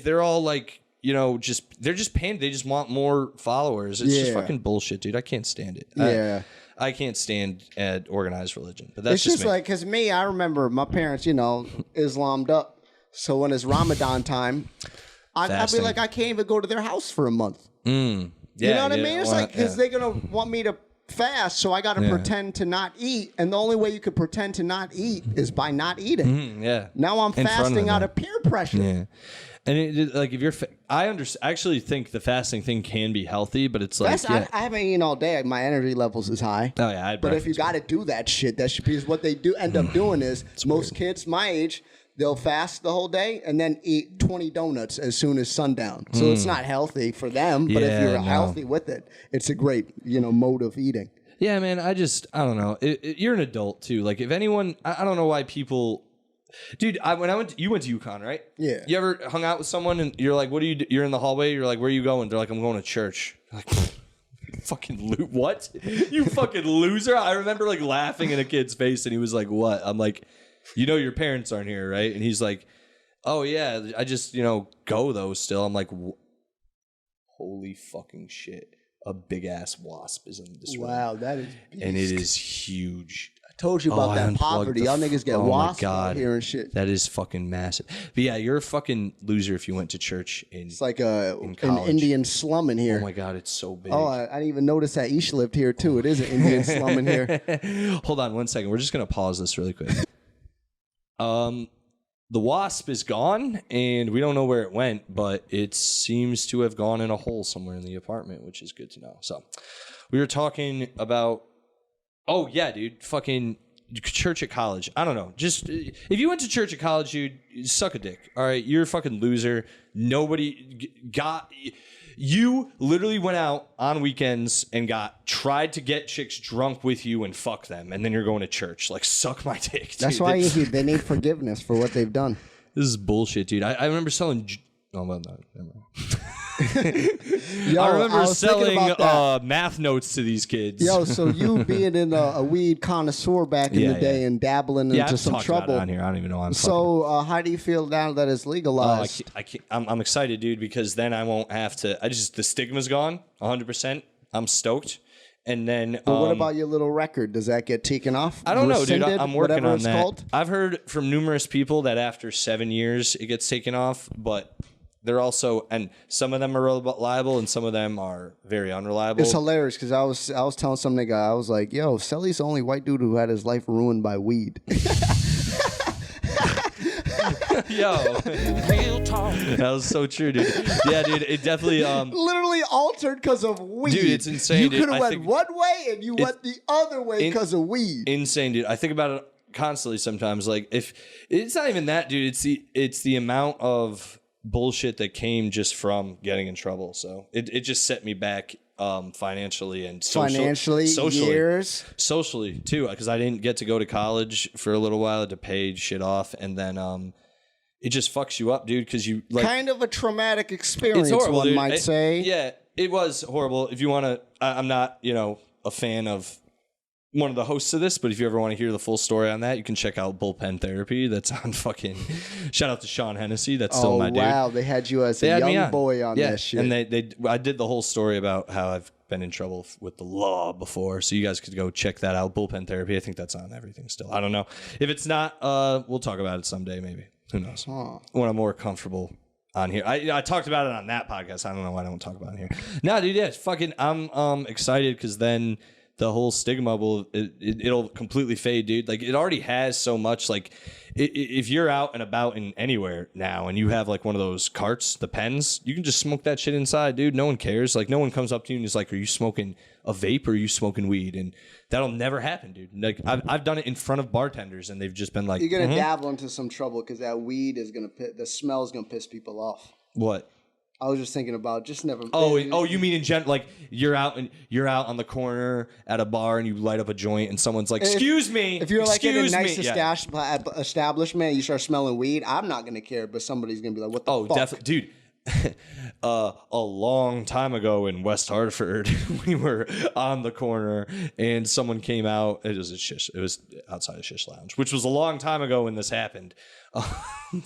A: they're all like, you know, they're just paying. They just want more followers. It's just fucking bullshit, dude. I can't stand it.
B: Yeah.
A: I can't stand organized religion, but that's
B: just
A: me.
B: like, because I remember my parents, you know, Islammed up. So when it's Ramadan time, I'd be like, I can't even go to their house for a month.
A: Yeah,
B: you know what I mean? It's like, because they're going to want me to fast, so I got to pretend to not eat. And the only way you could pretend to not eat is by not eating. Now I'm fasting out of peer pressure.
A: Yeah. And like if you're, I actually think the fasting thing can be healthy, but it's like
B: I haven't eaten all day. My energy levels is high.
A: Oh yeah,
B: but if you got to do that shit, that should be what they do. End up doing is most kids my age, they'll fast the whole day and then eat 20 donuts as soon as sundown. So it's not healthy for them. But if you're healthy with it, it's a great mode of eating.
A: Yeah, man. I don't know. You're an adult too. Like if anyone, I don't know why people. Dude, you went to UConn, right?
B: Yeah.
A: You ever hung out with someone and you're like, what do you do? You're in the hallway. You're like, where are you going? They're like, I'm going to church. You're like, fucking what? You fucking loser. I remember like laughing in a kid's face and he was like, what? I'm like, you know, your parents aren't here, right? And he's like, oh yeah, I just, go though still. I'm like, holy fucking shit. A big ass wasp is in this room.
B: Wow, that is
A: beast. And it is huge.
B: I told you about that poverty. Y'all niggas get wasps out here and shit.
A: That is fucking massive. But yeah, you're a fucking loser if you went to church in
B: It's like an Indian slum in here.
A: Oh my God, it's so big.
B: Oh, I didn't even notice that Ish lived here too. It is an Indian slum in here.
A: Hold on 1 second. We're just going to pause this really quick. The wasp is gone, and we don't know where it went, but it seems to have gone in a hole somewhere in the apartment, which is good to know. So we were talking about, oh, yeah, dude, fucking church at college. I don't know. Just if you went to church at college, dude, suck a dick. All right, you're a fucking loser. Nobody got... You literally went out on weekends and tried to get chicks drunk with you and fuck them, and then you're going to church. Like, suck my dick, dude.
B: That's why they need forgiveness for what they've done.
A: This is bullshit, dude. I remember selling... Oh, well, no, never mind.
B: Yo,
A: I remember selling math notes to these kids.
B: Yo, so you being in a weed connoisseur back in the day and dabbling into some trouble.
A: On here. I don't even know why I'm
B: how do you feel now that it's legalized?
A: I'm excited, dude, because then I won't have to. The stigma's gone 100%. I'm stoked. And then,
B: but what about your little record? Does that get taken off?
A: I don't know, dude. I'm working on that.
B: Called?
A: I've heard from numerous people that after 7 years it gets taken off, but they're also, and some of them are reliable and some of them are very unreliable.
B: It's hilarious because I was telling some nigga, I was like, yo, Selly's the only white dude who had his life ruined by weed.
A: Yo, real talk. That was so true, dude. Yeah, dude, it definitely
B: literally altered because of weed.
A: Dude, it's insane.
B: You could have went one way and you went the other way because of weed.
A: Insane, dude. I think about it constantly sometimes. Like, if it's not even that, dude. It's the amount of bullshit that came just from getting in trouble. So it just set me back financially and socially
B: years,
A: socially too, because I didn't get to go to college for a little while. I had to pay shit off, and then it just fucks you up, dude, because you like
B: kind of a traumatic experience.
A: It's horrible,
B: one might say.
A: Yeah, it was horrible. If you want to, I'm not a fan of one of the hosts of this, but if you ever want to hear the full story on that, you can check out Bullpen Therapy. That's on fucking... Shout out to Sean Hennessy. That's still my dude. Oh, wow.
B: They had you as a young boy on that shit.
A: And I did the whole story about how I've been in trouble with the law before, so you guys could go check that out. Bullpen Therapy. I think that's on everything still. I don't know. If it's not, we'll talk about it someday, maybe. Who knows? When I'm more comfortable on here. I talked about it on that podcast. I don't know why I don't talk about it here. No, dude, yeah, fucking... I'm excited because then... the whole stigma it'll completely fade, dude. Like it already has so much. Like if you're out and about in anywhere now and you have like one of those carts, the pens, you can just smoke that shit inside, dude. No one cares. Like no one comes up to you and is like, are you smoking a vape or are you smoking weed? And that'll never happen, dude. Like I've done it in front of bartenders and they've just been like,
E: you're gonna dabble into some trouble because that weed is gonna the smell is gonna piss people off.
A: What?
E: I was just thinking about just never.
A: Oh, you mean in general? Like you're out on the corner at a bar and you light up a joint and someone's like, "Excuse me."
E: If you're like in a nice establishment, and you start smelling weed. I'm not gonna care, but somebody's gonna be like, "What the fuck?" Oh, definitely,
A: dude. A long time ago in West Hartford, we were on the corner and someone came out. It was outside of Shish Lounge, which was a long time ago when this happened.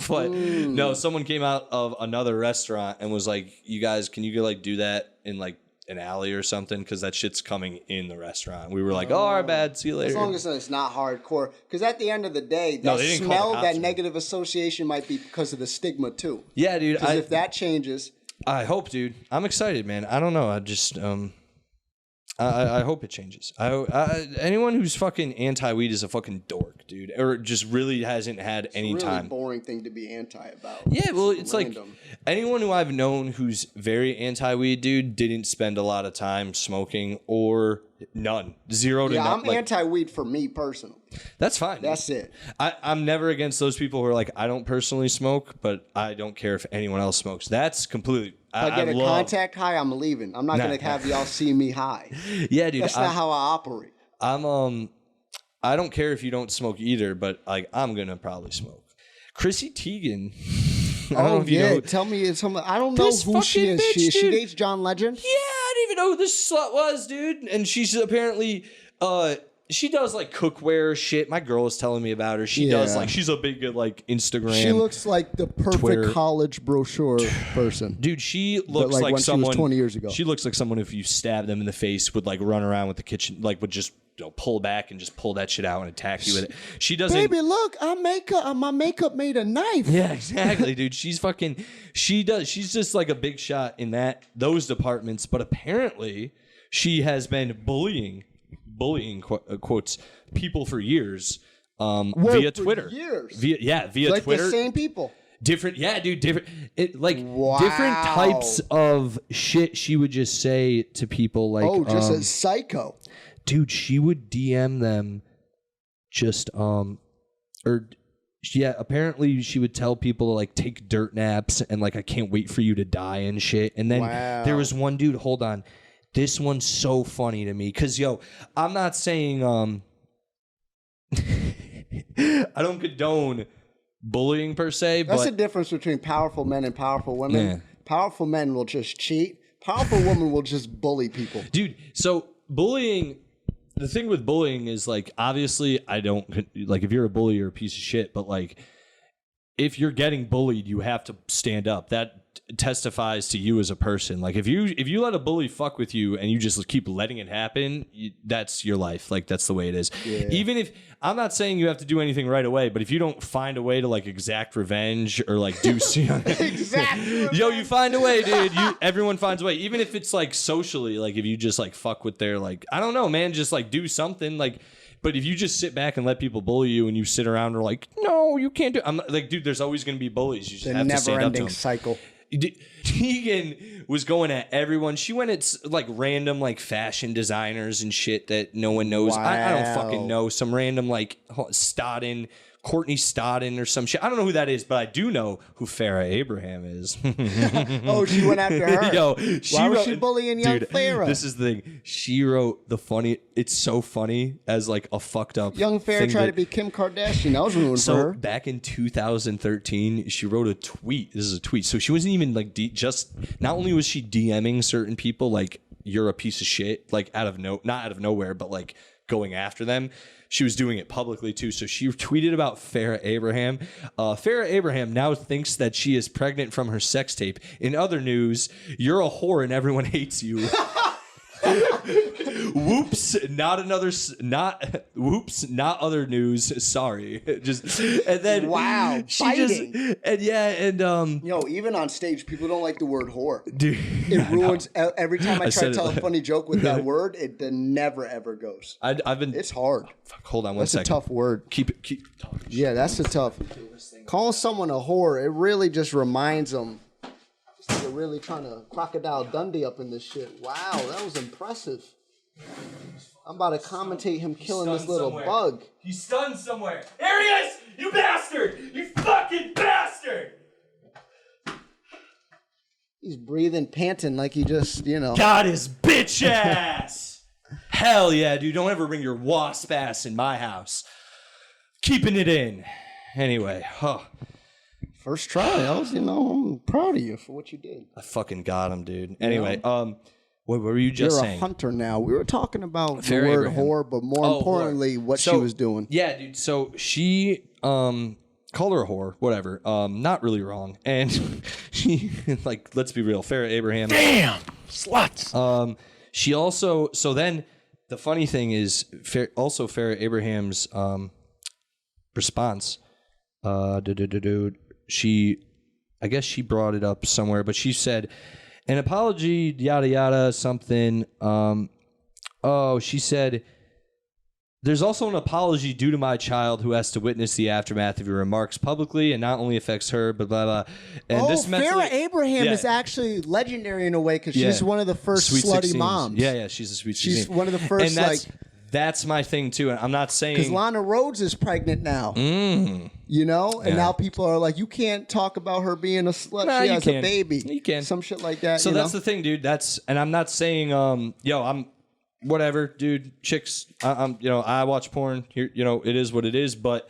A: But no, someone came out of another restaurant and was like, "You guys, can you like do that in like an alley or something? Because that shit's coming in the restaurant." We were like, "Oh, our bad. See you later."
E: As long as it's not hardcore, because at the end of the day, that smell, that negative association might be because of the stigma too.
A: Yeah, dude.
E: Because if that changes,
A: I hope, dude. I'm excited, man. I don't know. I just I hope it changes. Anyone who's fucking anti-weed is a fucking dork, dude, or just really hasn't had any
E: really
A: time.
E: Boring thing to be anti about.
A: Yeah, well, it's random. Like anyone who I've known who's very anti-weed, dude, didn't spend a lot of time smoking or none, zero to none.
E: Yeah, I'm anti-weed for me personally.
A: That's fine.
E: That's it.
A: I'm never against those people who are like, I don't personally smoke, but I don't care if anyone else smokes. That's completely.
E: If I get a contact high, I'm leaving. I'm not gonna have y'all see me high.
A: Yeah, dude.
E: That's not how I operate.
A: I don't care if you don't smoke either, but like I'm gonna probably smoke. Chrissy Teigan. I don't know if you know.
E: Tell me something. I don't know who she is.
A: Bitch,
E: she dates John Legend?
A: Yeah, I didn't even know who this slut was, dude. And she's apparently she does like cookware shit. My girl was telling me about her. She does like, she's a big like Instagram.
B: She looks like the perfect
A: Twitter
B: college brochure person.
A: Dude, she looks like
B: when
A: someone
B: she was 20 years ago.
A: She looks like someone if you stab them in the face would like run around with the kitchen, like would just pull back and just pull that shit out and attack you with it. She doesn't.
B: Baby, look, my makeup made a knife.
A: Yeah, exactly, dude. She's just like a big shot in those departments. But apparently, she has been bullying quotes people for years via Twitter. Via
E: like
A: Twitter.
E: The same people.
A: Different different types of shit she would just say to people like
B: just a psycho.
A: Dude, she would DM them apparently she would tell people to like take dirt naps and like I can't wait for you to die and shit. And then there was one dude, hold on. This one's so funny to me because, I'm not saying I don't condone bullying per se.
E: That's
A: but
E: the difference between powerful men and powerful women.
A: Yeah.
E: Powerful men will just cheat. Powerful women will just bully people.
A: Dude, so bullying, the thing with bullying is like, obviously I don't, like if you're a bully, you're a piece of shit. But like, if you're getting bullied, you have to stand up. That testifies to you as a person. Like if you let a bully fuck with you and you just keep letting it happen, that's your life. Like that's the way it is. Yeah. Even if I'm not saying you have to do anything right away, but if you don't find a way to like exact revenge or like do you find a way, dude. Everyone finds a way. Even if it's like socially, like if you just like fuck with their like I don't know, man, just like do something like. But if you just sit back and let people bully you and you sit around and are like, no, you can't do it. I'm like, dude, there's always going to be bullies. You just have to stand up to them.
E: Cycle.
A: Tegan was going at everyone. She went at like random like fashion designers and shit that no one knows. Wow. I don't fucking know. Some random like Courtney Stodden or some shit. I don't know who that is, but I do know who Farrah Abraham is.
E: Oh, she went after her.
A: Why
E: was she bullying young Farrah?
A: This is the thing. She wrote the funny. It's so funny as like a fucked up.
E: Young Farrah tried to be Kim Kardashian. That was ruined for her.
A: So back in 2013, she wrote a tweet. This is a tweet. So she wasn't even like not only was she DMing certain people like you're a piece of shit, like not out of nowhere, but like going after them. She was doing it publicly too. So she tweeted about Farrah Abraham. Farrah Abraham now thinks that she is pregnant from her sex tape. In other news, you're a whore and everyone hates you. Whoops, not other news. Sorry. Just and then
E: wow, fighting. Even on stage, people don't like the word whore.
A: Dude,
E: it ruins every time I try to tell a funny joke with that word. It never ever goes. It's hard.
A: Hold on one second.
E: That's a tough word.
A: Keep talking.
E: Yeah, that's a tough. Calling someone a whore, it really just reminds them. They're really trying to crocodile Dundee up in this shit. Wow, that was impressive. I'm about to commentate him killing this little bug.
A: He's stunned somewhere. There he is! You bastard! You fucking bastard!
E: He's breathing, panting like he just,
A: Got his bitch ass! Hell yeah, dude. Don't ever bring your wasp ass in my house. Keeping it in. Anyway,
E: First try. I'm proud of you for what you did.
A: I fucking got him, dude. Anyway, what were you just saying?
E: You're a hunter now. We were talking about the word whore, but more importantly, what she was doing.
A: Yeah, dude. So she called her a whore, whatever. Not really wrong. And she, let's be real, Farrah Abraham.
C: Damn, sluts.
A: She also, so then the funny thing is, Farrah Abraham's response, I guess she brought it up somewhere, but she said, an apology, yada, yada, something. She said, there's also an apology due to my child who has to witness the aftermath of your remarks publicly and not only affects her, but blah, blah. And
E: Farrah Abraham is actually legendary in a way because she's one of the first
A: Sweet
E: slutty
A: 16s.
E: moms.
A: Yeah, she's a sweet 16.
E: She's one of the first,
A: and that's my thing, too. And I'm not saying...
E: Because Lana Rhoades is pregnant now. And now people are like, you can't talk about her being a slut. She has a baby.
A: You can.
E: Some shit like that.
A: So that's the thing, dude. And I'm not saying, I'm whatever, dude. Chicks, I watch porn. Here, it is what it is. But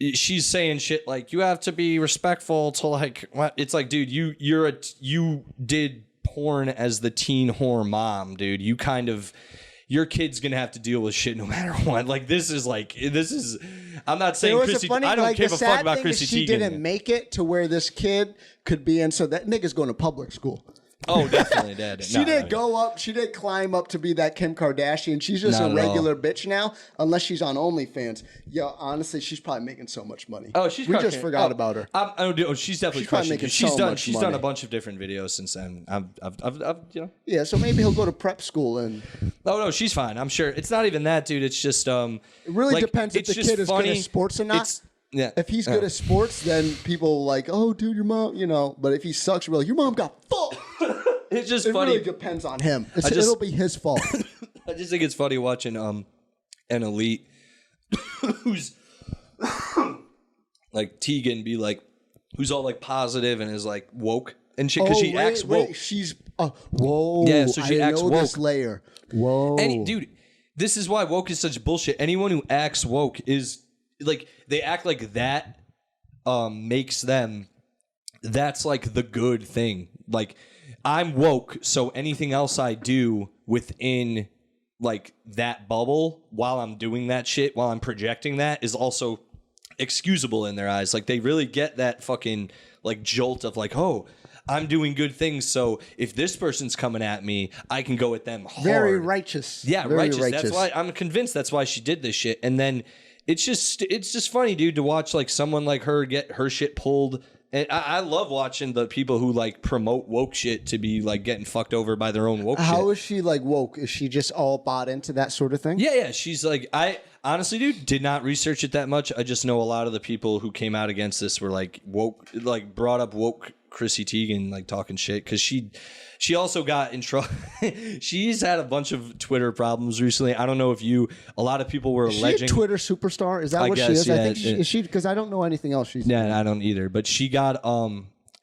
A: she's saying shit like, you have to be respectful to what? It's like, dude, you did porn as the teen whore mom, dude. You kind of... Your kid's gonna have to deal with shit no matter what. I'm not saying Chrissy. I don't give a fuck about Chrissy Teigan.
E: She didn't make it to where this kid could be in. So that nigga's going to public school.
A: Oh, definitely, Dad.
E: She didn't go up. She didn't climb up to be that Kim Kardashian. She's just a regular bitch now, unless she's on OnlyFans. Yeah, honestly, she's probably making so much money.
A: Oh,
E: we just forgot about her.
A: She's definitely crushing it. She's done a bunch of different videos since then.
E: Yeah, so maybe he'll go to prep school and.
A: Oh no, she's fine. I'm sure. It's not even that, dude. It's just
E: It really depends if the kid is good at sports or not.
A: Yeah.
E: If he's good at sports, then people like, oh, dude, your mom, But if he sucks, we're like, your mom got fucked.
A: It's just
E: funny.
A: It
E: really depends on him. It'll be his fault.
A: I just think it's funny watching an elite who's like Teigan be like, who's all like positive and is like woke and shit because she acts woke.
E: She's whoa.
A: Yeah, so she acts woke.
E: This layer. Whoa.
A: Dude, this is why woke is such bullshit. Anyone who acts woke is like they act like that makes them. That's like the good thing. Like I'm woke, so anything else I do within like that bubble while I'm doing that shit, while I'm projecting that, is also excusable in their eyes. Like they really get that fucking like jolt of like, oh, I'm doing good things, so if this person's coming at me, I can go at them hard.
E: Very righteous.
A: Yeah,
E: Very
A: righteous. That's why I'm convinced that's why she did this shit. And then it's just funny, dude, to watch like someone like her get her shit pulled. And I love watching the people who like promote woke shit to be like getting fucked over by their own woke shit.
E: How is she like woke? Is she just all bought into that sort of thing?
A: Yeah. She's like, I honestly, dude, did not research it that much. I just know a lot of the people who came out against this were like woke, like brought up woke Chrissy Teigan, like talking shit because she also got in trouble. She's had a bunch of Twitter problems recently. I don't know if a lot of people were alleging.
E: Is she a Twitter superstar? Is that what she is?
A: Yeah,
E: I think is she, because I don't know anything else she's
A: doing. I don't either. But she got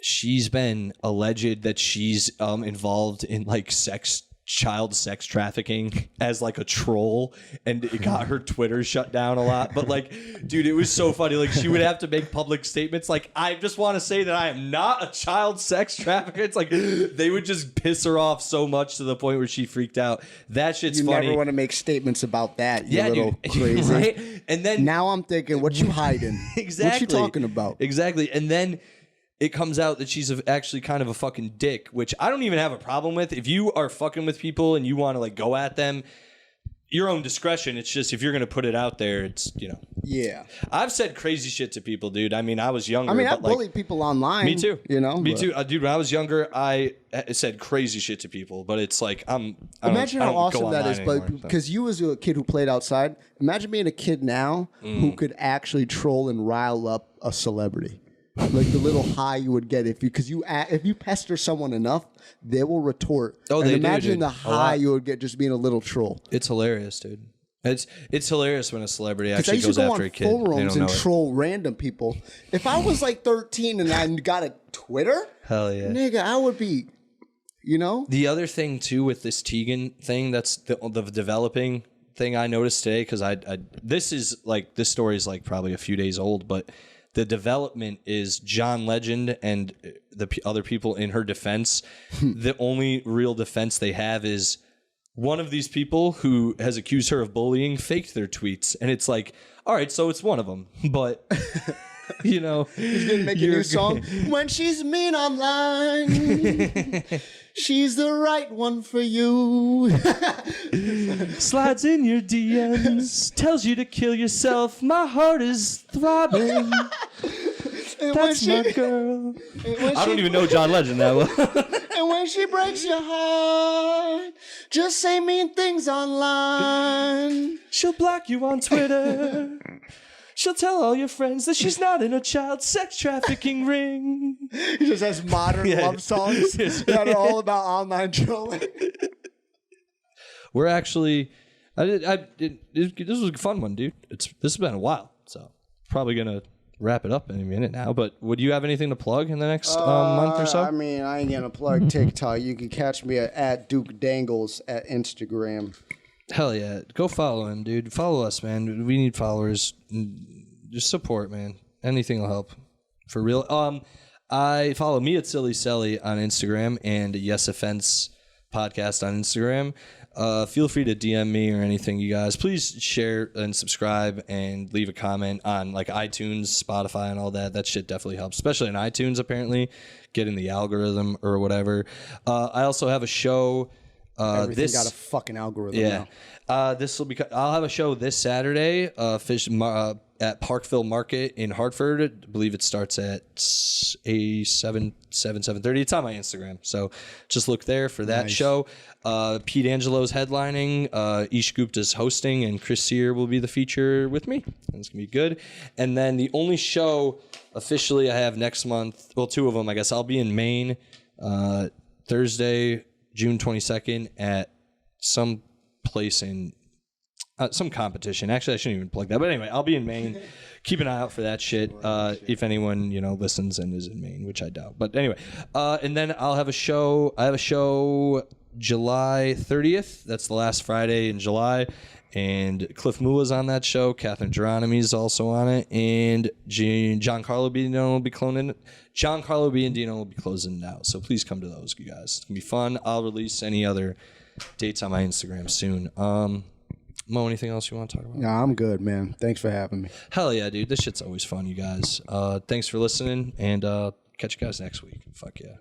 A: she's been alleged that she's involved in like child sex trafficking as like a troll, and it got her Twitter shut down a lot. But like, dude, it was so funny. Like she would have to make public statements like, I just want to say that I am not a child sex trafficker. It's like they would just piss her off so much to the point where she freaked out. That shit's funny.
E: You never want to make statements about that, you little
A: dude.
E: Crazy.
A: Right? And then
E: now I'm thinking, what you hiding?
A: Exactly.
E: What you talking about?
A: Exactly. And then it comes out that she's actually kind of a fucking dick, which I don't even have a problem with. If you are fucking with people and you want to like go at them, your own discretion. It's just if you're going to put it out there, it's, you know.
B: Yeah.
A: I've said crazy shit to people, dude. I mean, I was younger.
B: I mean, I
A: but, like,
B: bullied people online.
A: Me too.
B: You know?
A: Me too. Dude, when I was younger, I said crazy shit to people, but it's like,
B: Imagine how awesome that is,
A: anymore,
B: but because you was a kid who played outside, imagine being a kid now who could actually troll and rile up a celebrity. Like the little high you would get if you pester someone enough, they will retort.
A: Oh,
B: and
A: they
B: imagine
A: do, dude.
B: the high you would get just being a little troll.
A: It's hilarious, dude. It's hilarious when a celebrity
B: I
A: actually
B: used
A: goes
B: to go
A: after
B: on
A: a kid. They
B: forums
A: don't
B: and
A: know it.
B: troll random people. If I was like 13 and I got a Twitter,
A: Hell yeah.
B: nigga, I would be, you know?
A: The other thing too with this Teigan thing, that's the developing thing I noticed today, because this story is like probably a few days old, but the development is John Legend and the other people in her defense. The only real defense they have is one of these people who has accused her of bullying faked their tweets, and it's like, all right, so it's one of them, but. You know,
B: He's gonna make a new song. When she's mean online, she's the right one for you.
A: Slides in your DMs, tells you to kill yourself. My heart is throbbing. That's my girl. I don't even know John Legend that well.
B: And when she breaks your heart, just say mean things online.
A: She'll block you on Twitter. She'll tell all your friends that she's not in a child sex trafficking ring.
B: He just has modern love songs that are all about online trolling.
A: We're actually, this was a fun one, dude. This has been a while, so probably gonna wrap it up in a minute now. But would you have anything to plug in the next month or so?
B: I mean, I ain't gonna plug TikTok. You can catch me at Duke Dangles at Instagram.
A: Hell yeah. Go follow him, dude. Follow us, man. We need followers. Just support, man. Anything will help. For real. I follow me at Silly Selly on Instagram and Yes Offense Podcast on Instagram. Feel free to DM me or anything, you guys. Please share and subscribe and leave a comment on like iTunes, Spotify, and all that. That shit definitely helps, especially in iTunes, apparently, getting the algorithm or whatever. I also have a show.
B: Everything got a fucking algorithm now.
A: I'll have a show this Saturday, at Parkville Market in Hartford. I believe it starts at 7:30. It's on my Instagram, so just look there for that show. Pete Angelo's headlining, Ish Gupta's hosting, and Chris Sear will be the feature with me. And it's gonna be good. And then the only show officially I have next month, well, two of them, I guess. I'll be in Maine Thursday, June 22nd at some place in some competition. Actually, I shouldn't even plug that. But anyway, I'll be in Maine. Keep an eye out for that shit. If anyone, listens and is in Maine, which I doubt. But anyway, and then I'll have a show. I have a show July 30th. That's the last Friday in July. And Cliff Mulla's on that show. Catherine Geronimi's also on it. And Giancarlo Biandino will be cloning it. Giancarlo Biandino will be closing it out. So please come to those, you guys. It's going to be fun. I'll release any other dates on my Instagram soon. Mo, anything else you want to talk about?
B: Nah, I'm good, man. Thanks for having me.
A: Hell yeah, dude. This shit's always fun, you guys. Thanks for listening. And catch you guys next week. Fuck yeah.